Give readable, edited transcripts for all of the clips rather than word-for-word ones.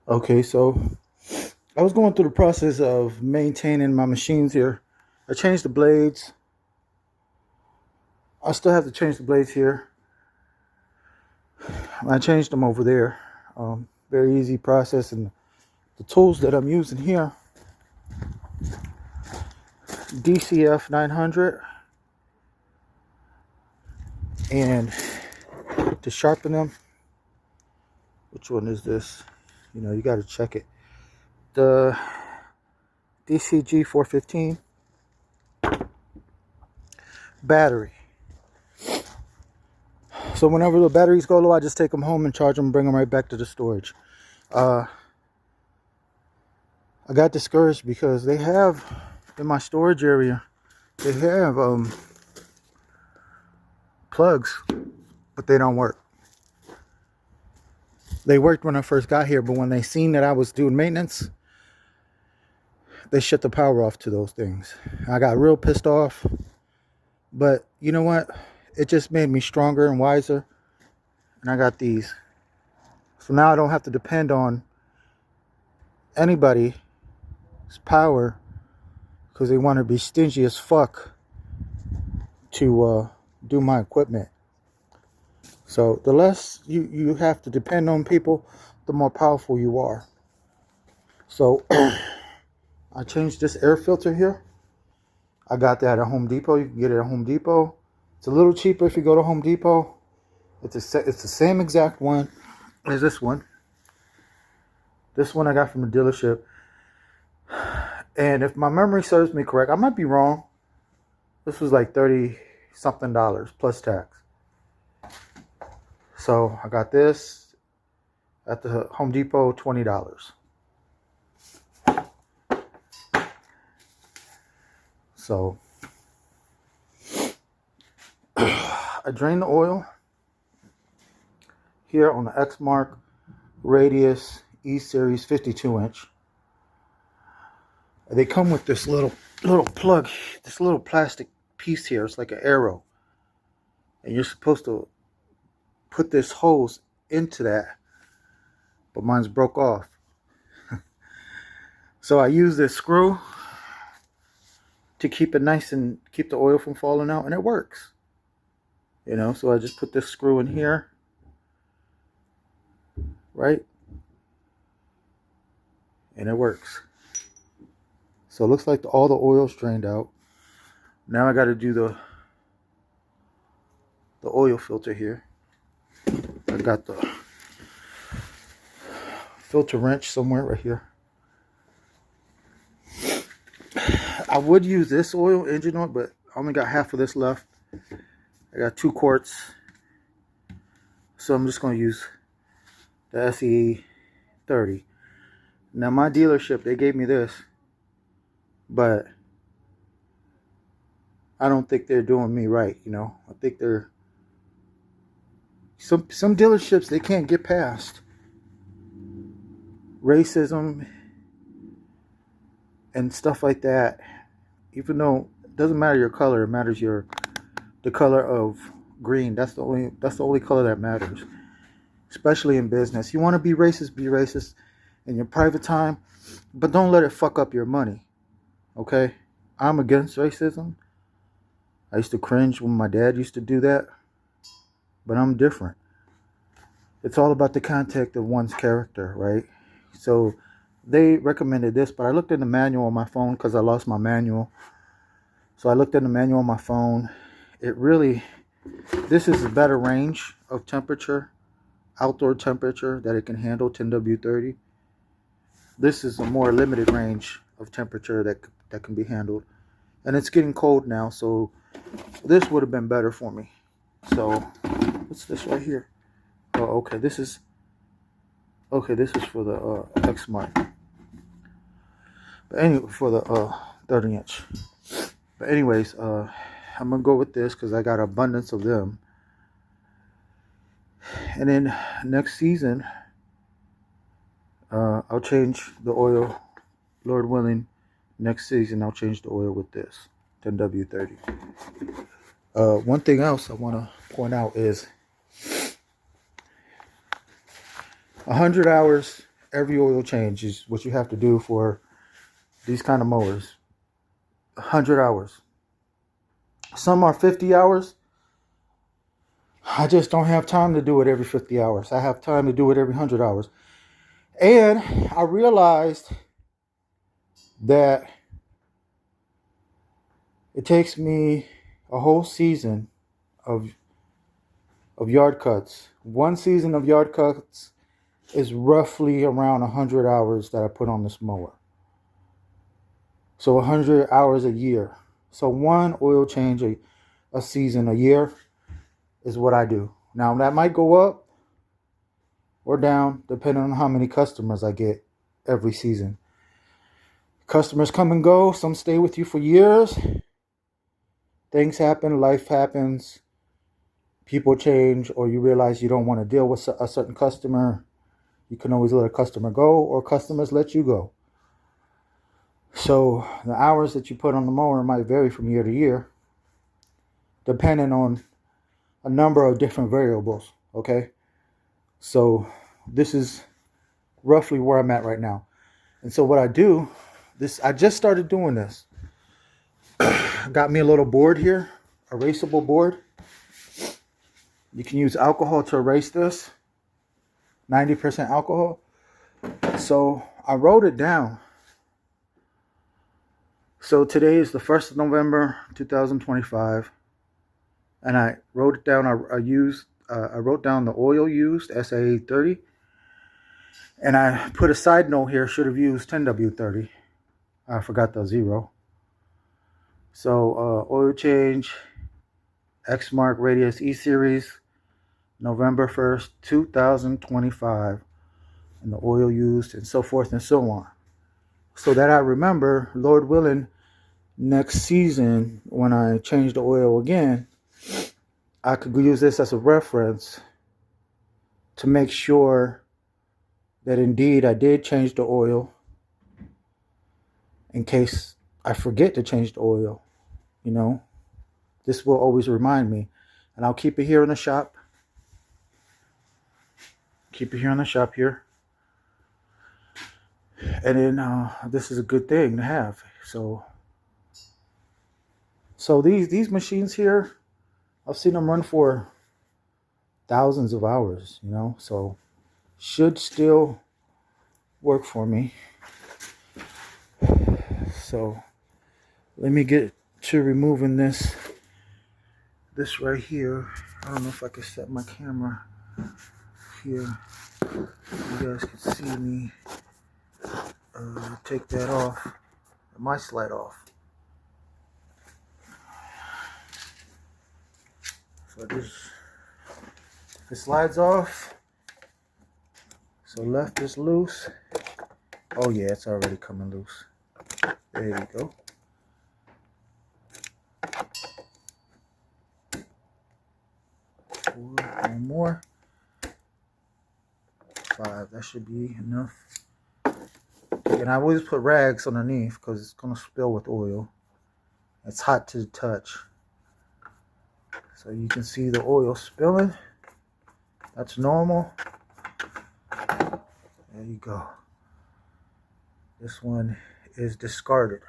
Okay, so I was going through the process of maintaining my machines here. I changed the blades. I still have to change the blades here. I changed them over there. Very easy process. And the tools that I'm using here, DCF 900, and to sharpen them, which one is this? You know, you got to check it. The DCG 415 battery. So whenever the batteries go low, I just take them home and charge them and bring them right back to the storage. I got discouraged because they have, in my storage area, they have plugs, but they don't work. They worked when I first got here, but when they seen that I was doing maintenance, they shut the power off to those things. I got real pissed off, but you know what? It just made me stronger and wiser, and I got these. So now I don't have to depend on anybody's power because they want to be stingy as fuck to do my equipment. So the less you have to depend on people, the more powerful you are. So I changed this air filter here. I got that at Home Depot. You can get it at Home Depot. It's a little cheaper if you go to Home Depot. It's the same exact one as this one. This one I got from the dealership. And if my memory serves me correct, I might be wrong. This was like $30-something plus tax. So I got this at the Home Depot, $20. So I drained the oil here on the Exmark Radius E-Series 52-inch. They come with this little plug, this little plastic piece here. It's like an arrow. And you're supposed to put this hose into that, but mine's broke off. So I use this screw to keep it nice and keep the oil from falling out, and it works. You know, so I just put this screw in here, right? And it works. So it looks like all the oil's drained out. Now I got to do the oil filter here. I got the filter wrench somewhere right here. I would use this oil, engine oil, but I only got half of this left. I got 2 quarts. So I'm just going to use the SE 30. Now my dealership, they gave me this, but I don't think they're doing me right, you know. I think they're some dealerships, they can't get past racism and stuff like that. Even though it doesn't matter your color, it matters the color of green. That's the only color that matters. Especially in business. You want to be racist in your private time, but don't let it fuck up your money. Okay? I'm against racism. I used to cringe when my dad used to do that, but I'm different. It's all about the context of one's character, right? So they recommended this, but I looked in the manual on my phone because I lost my manual. So I looked in the manual on my phone. This is a better range of temperature, outdoor temperature that it can handle, 10W30. This is a more limited range of temperature that can be handled. And it's getting cold now, so this would have been better for me. So what's this right here? Oh, okay. This is for the Exmark. But anyway, for the 30-inch. But anyways, I'm gonna go with this because I got abundance of them. And then next season, I'll change the oil. Lord willing, next season I'll change the oil with this 10W30. One thing else I want to point out is 100 hours every oil change is what you have to do for these kind of mowers. 100 hours. Some are 50 hours. I just don't have time to do it every 50 hours. I have time to do it every 100 hours. And I realized that it takes me a whole season of yard cuts. One season of yard cuts is roughly around 100 hours that I put on this mower. So 100 hours a year. So one oil change a season, a year, is what I do. Now that might go up or down depending on how many customers I get every season. Customers come and go. Some stay with you for years. Things happen, life happens, people change, or you realize you don't want to deal with a certain customer. You can always let a customer go, or customers let you go. So the hours that you put on the mower might vary from year to year, depending on a number of different variables, okay? So this is roughly where I'm at right now. And so what I do, I just started doing this. I got me a little board here, erasable board. You can use alcohol to erase this, 90% alcohol. So I wrote it down. So today is the 1st of November, 2025. And I wrote it down. I wrote down the oil used, SA30. And I put a side note here, should have used 10W30. I forgot the 0. So oil change, X mark radius E series, November 1st, 2025. And the oil used, and so forth and so on. So that I remember, Lord willing, next season when I change the oil again, I could use this as a reference to make sure that indeed I did change the oil, in case I forget to change the oil. You know, this will always remind me. And I'll keep it here in the shop. Keep it here in the shop here. And then this is a good thing to have. So these machines here, I've seen them run for thousands of hours, you know, so should still work for me. So let me get to removing this right here. I don't know if I can set my camera here so you guys can see me take that off. It might slide off. So it slides off. So left is loose. Oh yeah, it's already coming loose. There you go. One more. 5. That should be enough. And I always put rags underneath because it's going to spill with oil. It's hot to the touch. So you can see the oil spilling. That's normal. There you go. This one is discarded.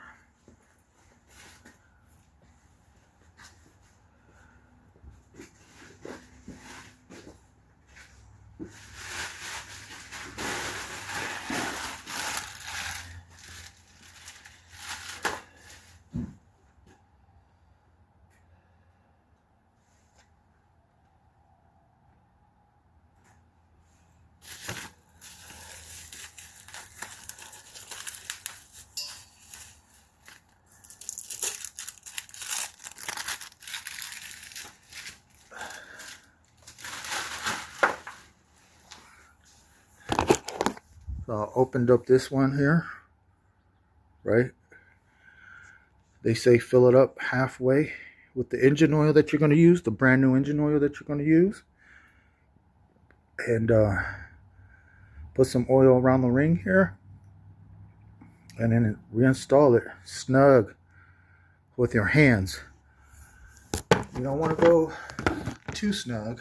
So I opened up this one here, right? They say fill it up halfway with the engine oil that you're going to use, the brand new engine oil that you're going to use. And put some oil around the ring here. And then reinstall it snug with your hands. You don't want to go too snug,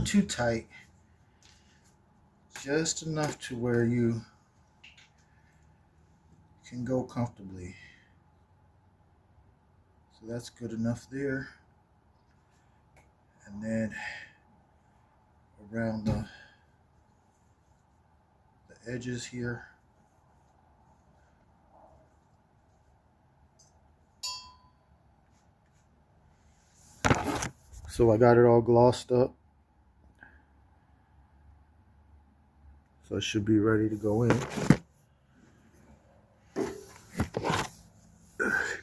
too tight. just enough to where you can go comfortably. So that's good enough there. And then around the edges here. So I got it all glossed up. So it should be ready to go in. You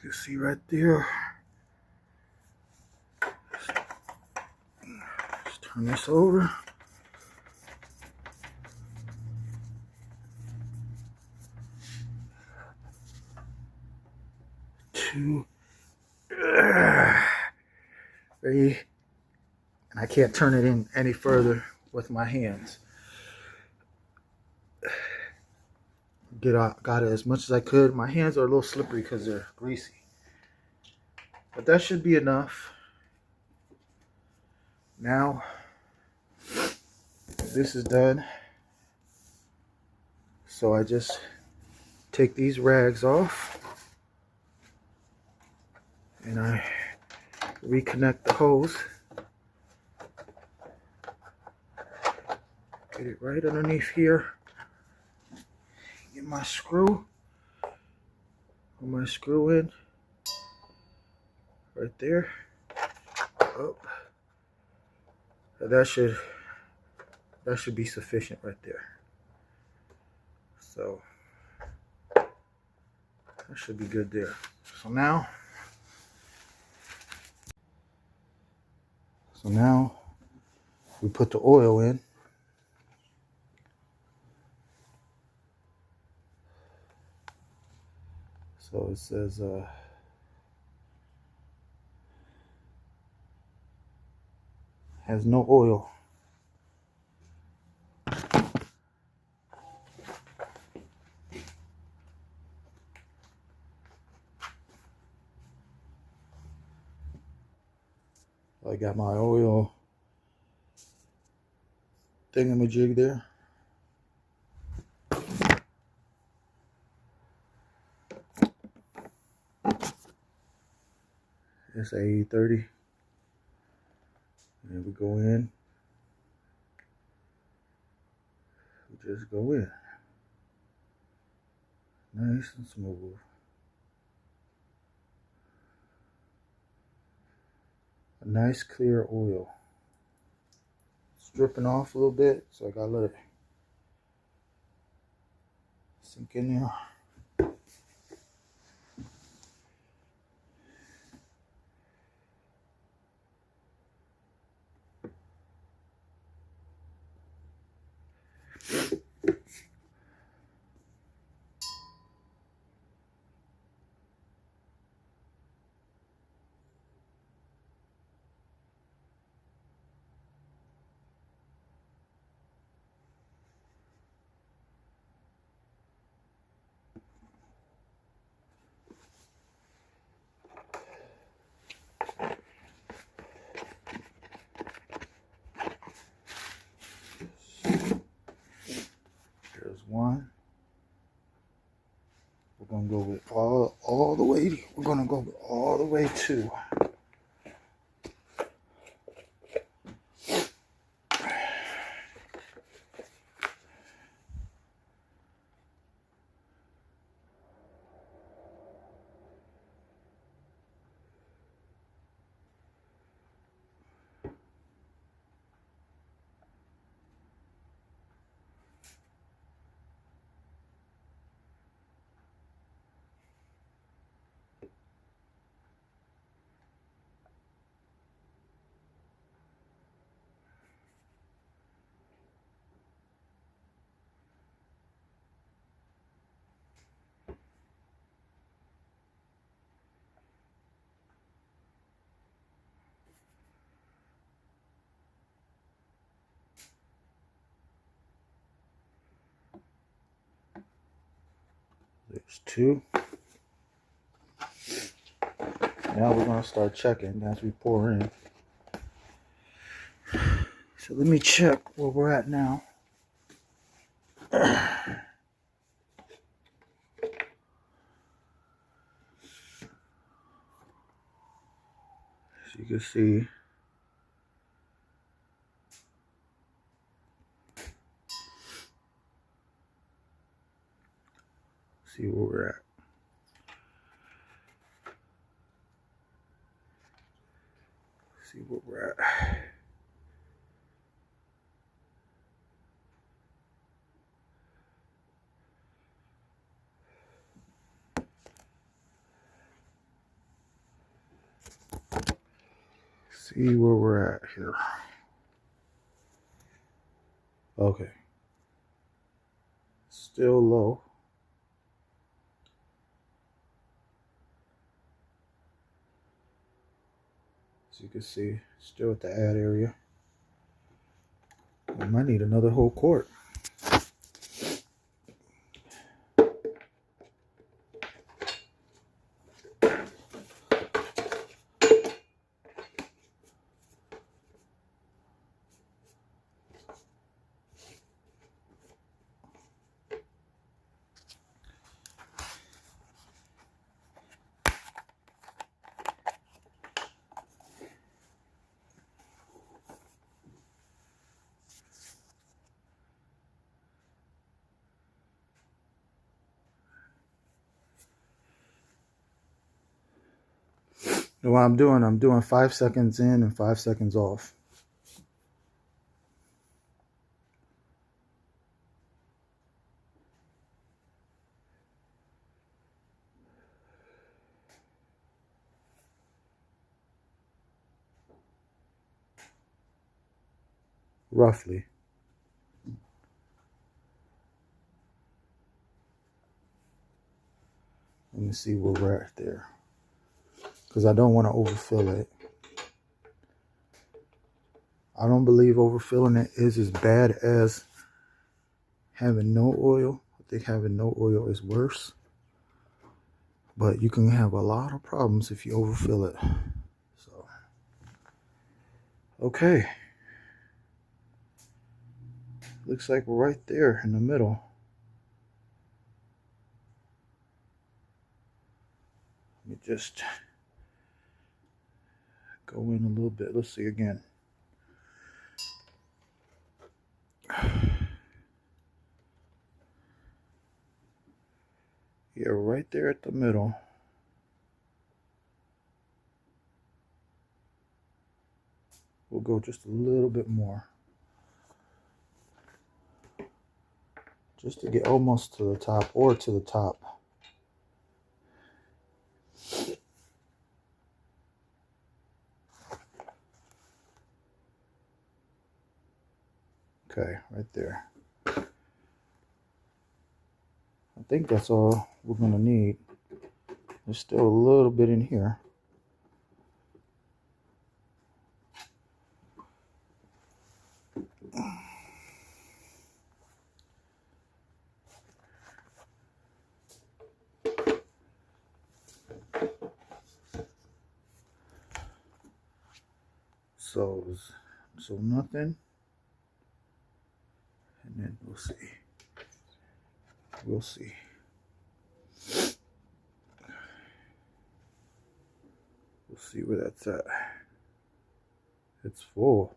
can see right there. Just turn this over. Two. Three. And I can't turn it in any further with my hands. Got it as much as I could. My hands are a little slippery because they're greasy. But that should be enough. Now, this is done. So I just take these rags off. And I reconnect the hose. Get it right underneath here. Get my screw. Put my screw in. Right there. Oh. That should be sufficient right there. So that should be good there. So now we put the oil in. So it says has no oil. I got my oil thingamajig there. It's A30. And we go in. We just go in. Nice and smooth. A nice clear oil. It's dripping off a little bit, so I gotta let it sink in there. There's one. We're gonna go with all the way. We're gonna go all the way to. There's two. Now we're gonna start checking as we pour in. So let me check where we're at now. As you can see, see where we're at. See where we're at. See where we're at here. Okay. Still low. As you can see, still at the add area. I might need another whole quart. And what I'm doing 5 seconds in and 5 seconds off. Roughly. Let me see where we're at there. Because I don't want to overfill it. I don't believe overfilling it is as bad as having no oil. I think having no oil is worse. But you can have a lot of problems if you overfill it. So, okay. Looks like we're right there in the middle. Let me just go in a little bit. Let's see again. Yeah, right there at the middle. We'll go just a little bit more. Just to get almost to the top or to the top. Okay, right there. I think that's all we're going to need. There's still a little bit in here. So nothing. And then we'll see. We'll see. We'll see where that's at. It's full.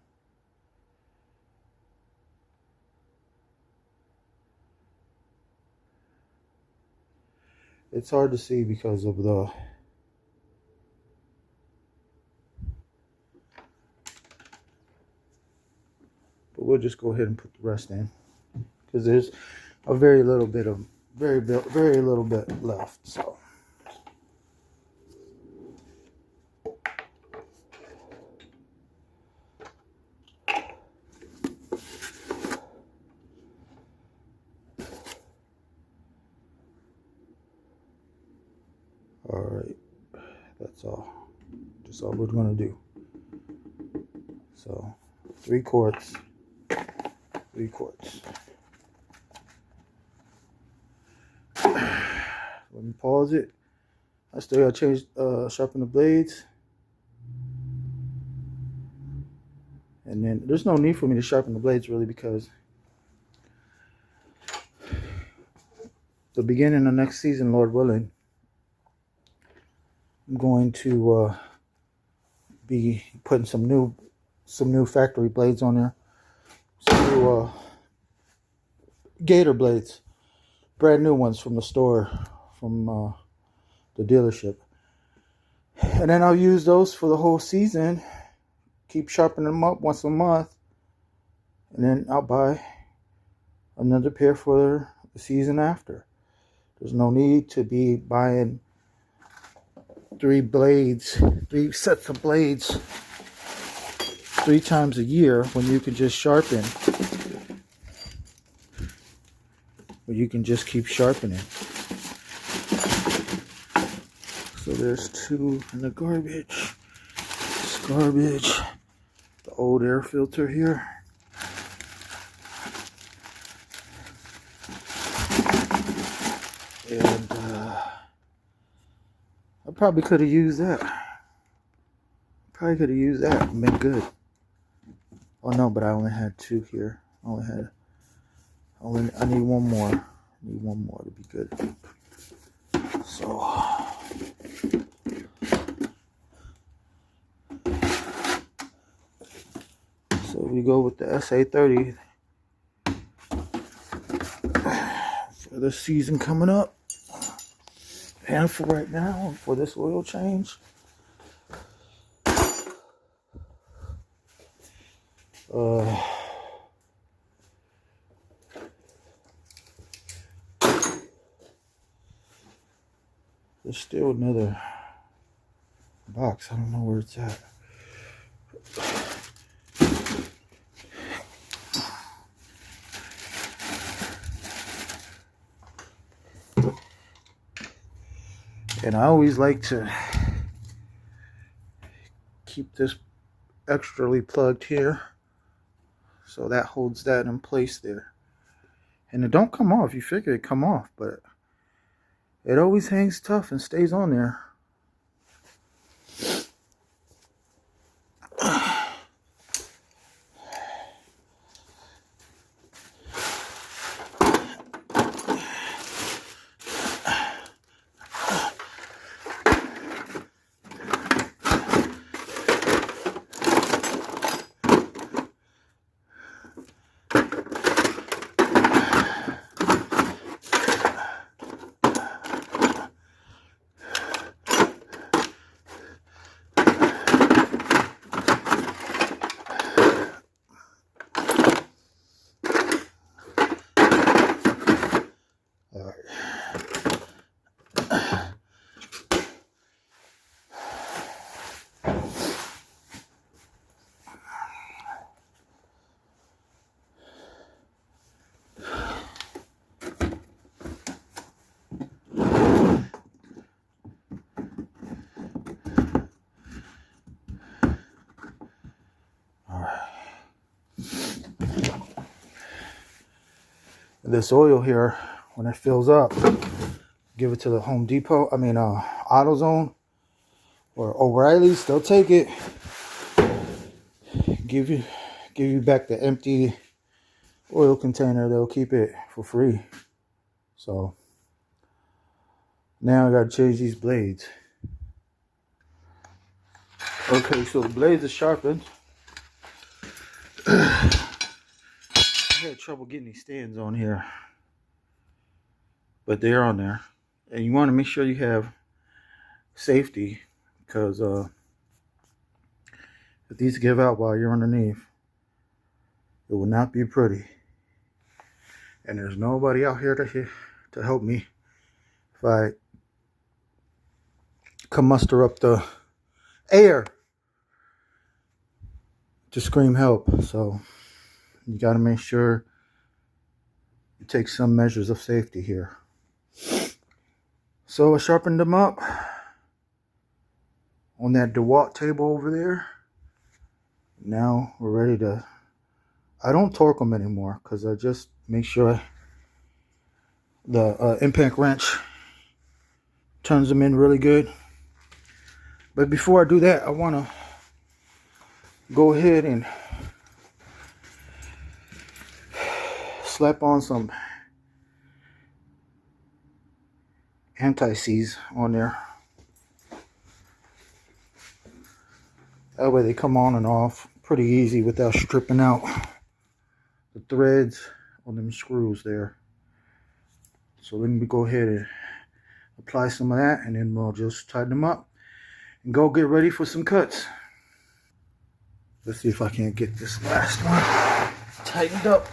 It's hard to see because of the but we'll just go ahead and put the rest in because there's a very little bit left. So all right, that's all. Just all we're gonna do. So 3 quarts. 3 quarts. Let me pause it. I still gotta change, sharpen the blades. And then there's no need for me to sharpen the blades really because the beginning of next season, Lord willing, I'm going to be putting some new factory blades on there. Some new gator blades, brand new ones from the store, from the dealership. And then I'll use those for the whole season. Keep sharpening them up once a month. And then I'll buy another pair for the season after. There's no need to be buying 3 sets of blades 3 times a year when you can just sharpen. Or you can just keep sharpening. So there's 2 in the garbage. It's garbage. The old air filter here. And I probably could have used that. Probably could have used that and been good. Oh no, but I only had 2 here. I need one more. I need one more to be good. So we go with the SA30 for the season coming up. And for right now, for this oil change. There's still another box. I don't know where it's at. And I always like to keep this extrally plugged here. So that holds that in place there. And it don't come off. You figure it come off, but it always hangs tough and stays on there. This oil here, when it fills up, give it to the Home Depot, AutoZone or O'Reilly's. They'll take it, give you back the empty oil container. They'll keep it for free. So now I gotta change these blades. Okay, so the blades are sharpened. I had trouble getting these stands on here, but they're on there. And you want to make sure you have safety, because if these give out while you're underneath, it will not be pretty. And there's nobody out here to help me if I can muster up the air to scream help. So you got to make sure you take some measures of safety here. So I sharpened them up on that DeWalt table over there. Now we're ready to, I don't torque them anymore because I just make sure the impact wrench turns them in really good. But before I do that, I want to go ahead and slap on some anti-seize on there. That way they come on and off pretty easy without stripping out the threads on them screws there. So let me go ahead and apply some of that, and then we'll just tighten them up and go get ready for some cuts. Let's see if I can't get this last one tightened up.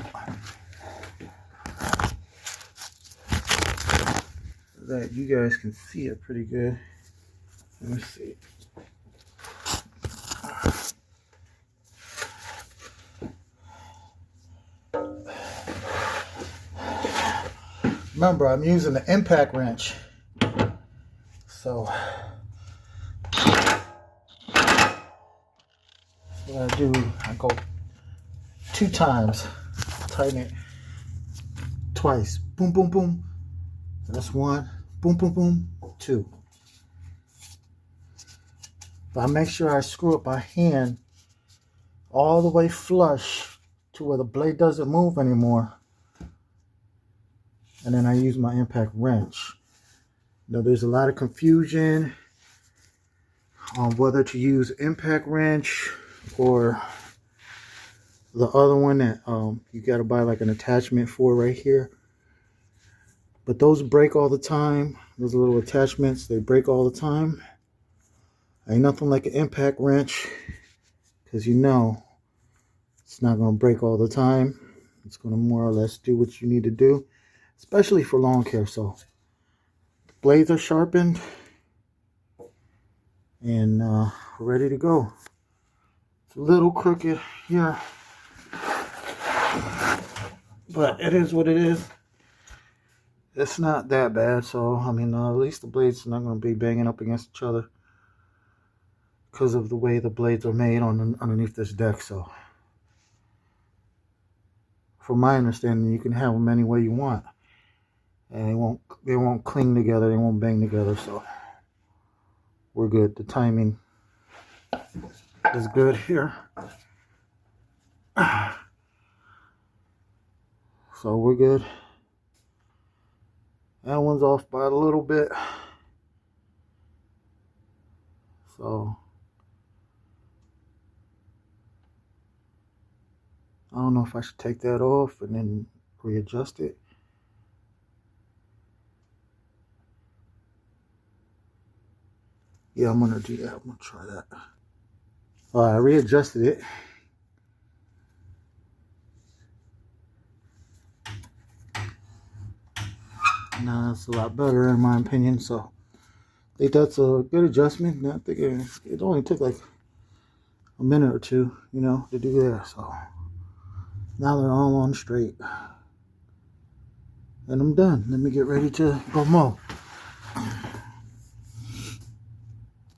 So that you guys can see it pretty good. Let me see. Remember, I'm using the impact wrench. So what I do, I go 2 times, tighten it twice. Boom, boom, boom. That's 1. Boom, boom, boom. 2. But I make sure I screw it by hand all the way flush to where the blade doesn't move anymore. And then I use my impact wrench. Now there's a lot of confusion on whether to use impact wrench or the other one that you got to buy like an attachment for right here. But those break all the time. Those little attachments, they break all the time. Ain't nothing like an impact wrench, because you know it's not going to break all the time. It's going to more or less do what you need to do, especially for lawn care. So the blades are sharpened and ready to go. It's a little crooked here, but it is what it is. It's not that bad, so I mean at least the blades are not going to be banging up against each other because of the way the blades are made on underneath this deck. So from my understanding, you can have them any way you want, and they won't cling together, they won't bang together. So we're good. The timing is good here. So we're good. That one's off by a little bit. So I don't know if I should take that off and then readjust it. Yeah, I'm gonna do that. I'm gonna try that. I readjusted it. Now that's a lot better in my opinion. So I think that's a good adjustment. I think it only took like a minute or two, you know, to do that. So now they're all on straight. And I'm done. Let me get ready to go mow.